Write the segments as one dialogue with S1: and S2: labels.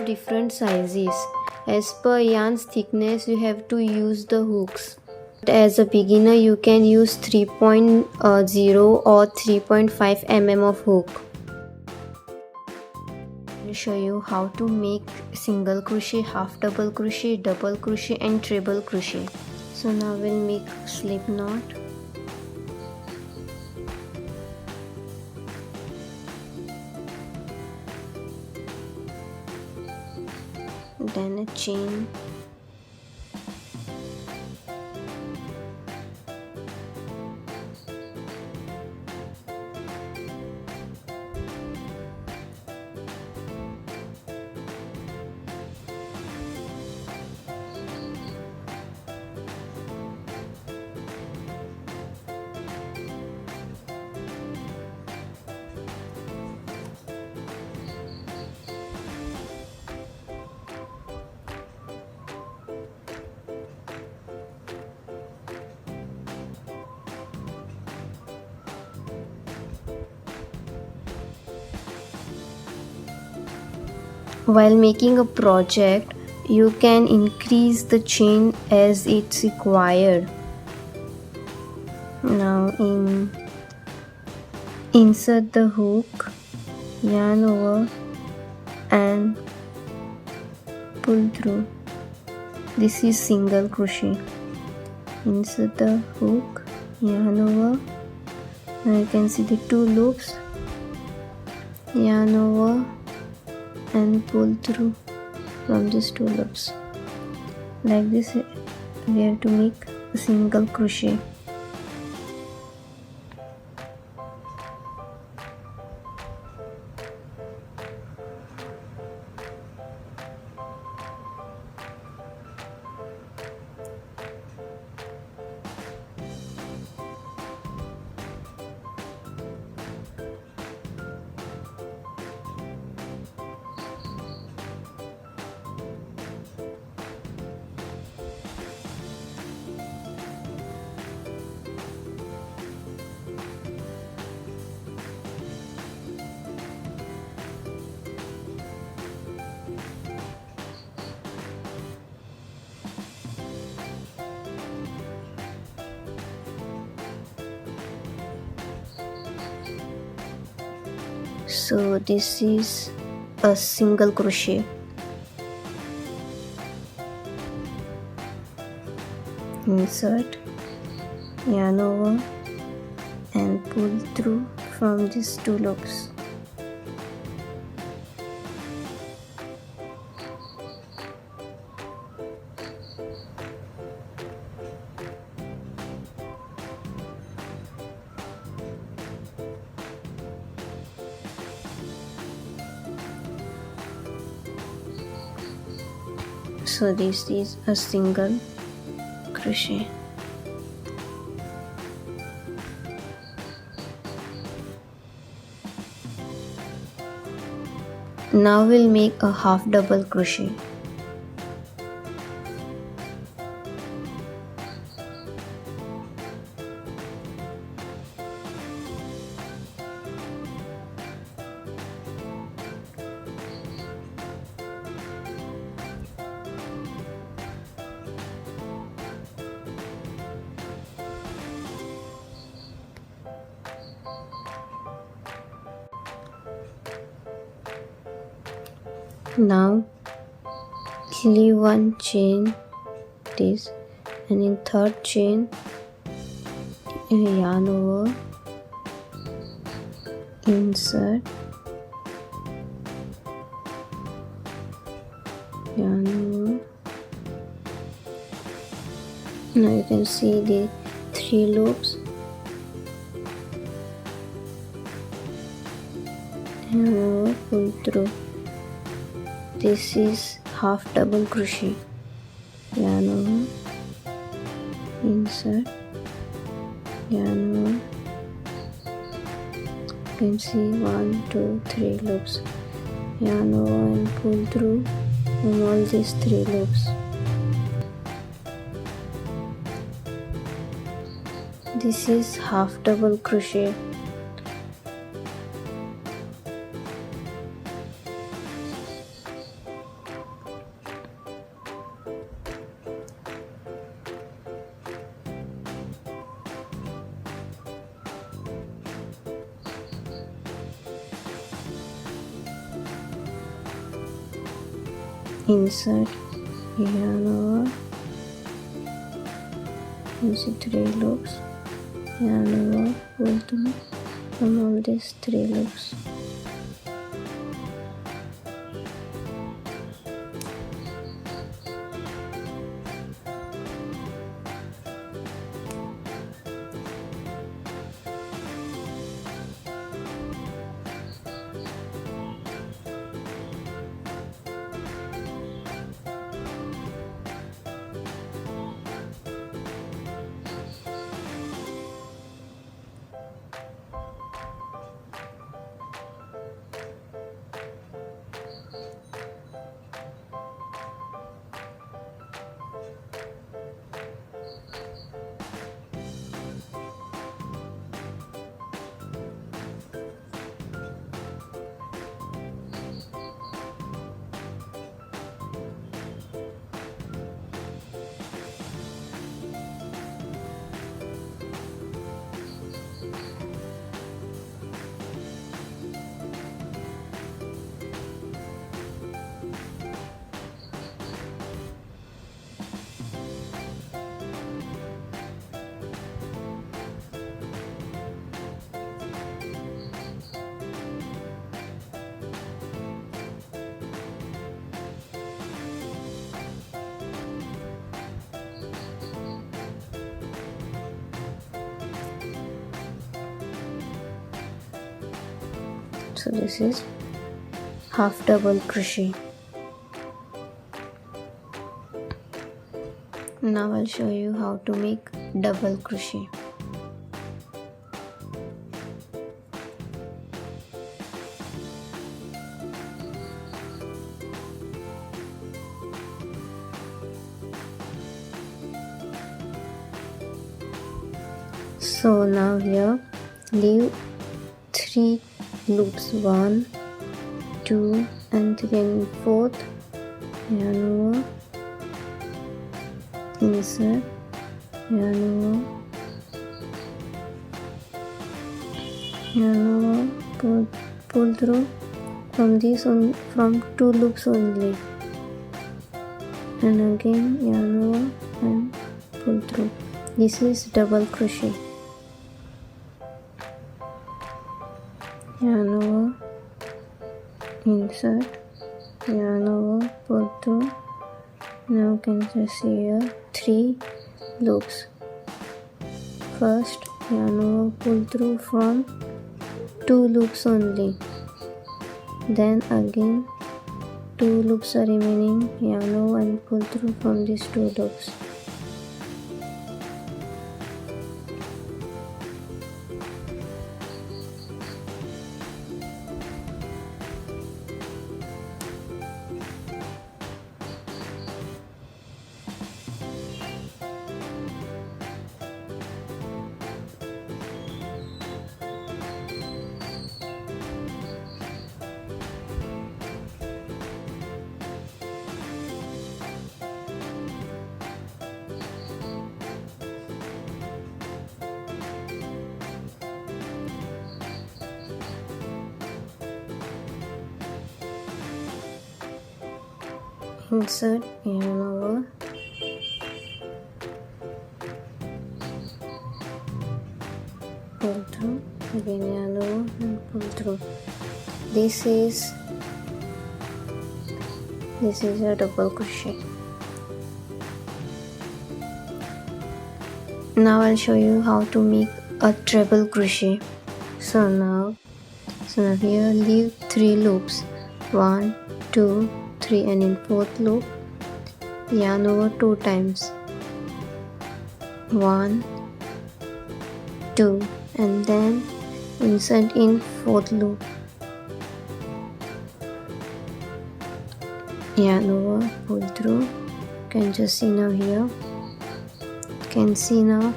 S1: different sizes. As per yarn's thickness, you have to use the hooks. As a beginner, you can use 3.0 or 3.5 mm of hook. I will show you how to make single crochet, half double crochet, double crochet and treble crochet. So now we'll make slip knot. Then a chain, while making a project, you can increase the chain as it's required. Now insert the hook, yarn over and pull through. This is single crochet. Insert the hook, yarn over. Now you can see the 2 loops, yarn over and pull through from these 2 loops. Like this we have to make a single crochet. So this is a single crochet. Insert, yarn over and pull through from these 2 loops. So this is a single crochet. Now we'll make a half double crochet. Now leave 1 chain this, and in 3rd chain yarn over, insert, yarn over. Now you can see the 3 loops, yarn over, pull through. This is half double crochet. Yarn over, insert, yarn over. You can see 1, 2, 3 loops. Yarn over and pull through from all these 3 loops. This is half double crochet. insert yarn over, insert 3 loops, yarn over, pull through from all these 3 loops. So this is half double crochet. Now I'll show you how to make double crochet. So now here leave 3 loops, 1, 2 and 3 and 4th, yarn over, insert, yarn over, pull through from this on from 2 loops only, and again yarn over and pull through. This is double crochet. Yarn over, insert, yarn over, pull through. Now you can just see here 3 loops. First yarn over, pull through from 2 loops only. Then again 2 loops are remaining, yarn over and pull through from these 2 loops. Insert, yarn over, pull through, again yarn over and pull through. This is a double crochet. Now I'll show you how to make a treble crochet. So now here leave 3 loops, 1, 2, 3 and in 4th loop yarn over 2 times, 1, 2 and then insert in 4th loop, yarn over, pull through. You can just see now here, you can see now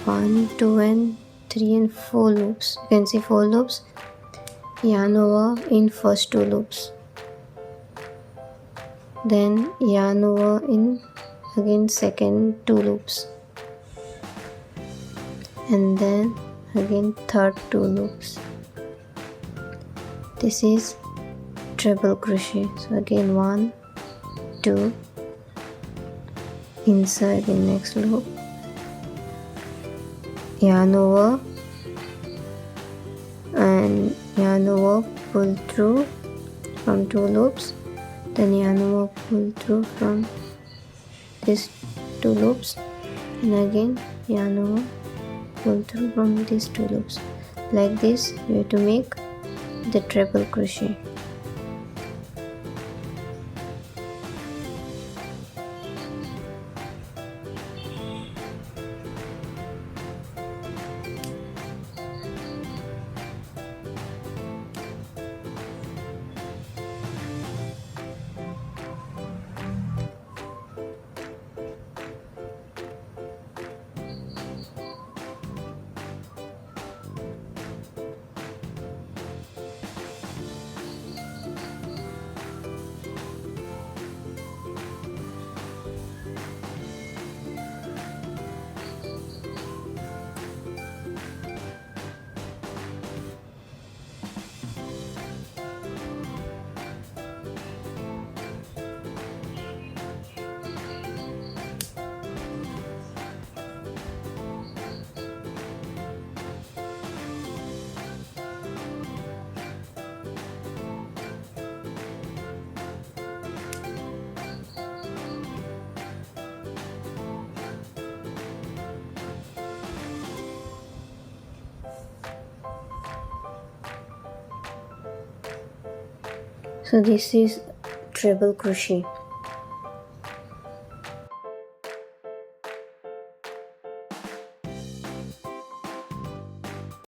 S1: 1, 2 and 3 and 4 loops. You can see 4 loops, yarn over in first 2 loops, then yarn over in again second 2 loops, and then again third 2 loops. This is treble crochet. So again 1, 2 inside the next loop, yarn over and yarn over, pull through from 2 loops, then yarn over, pull through from these 2 loops, and again yarn over, pull through from these 2 loops. Like this you have to make the treble crochet. So this is treble crochet.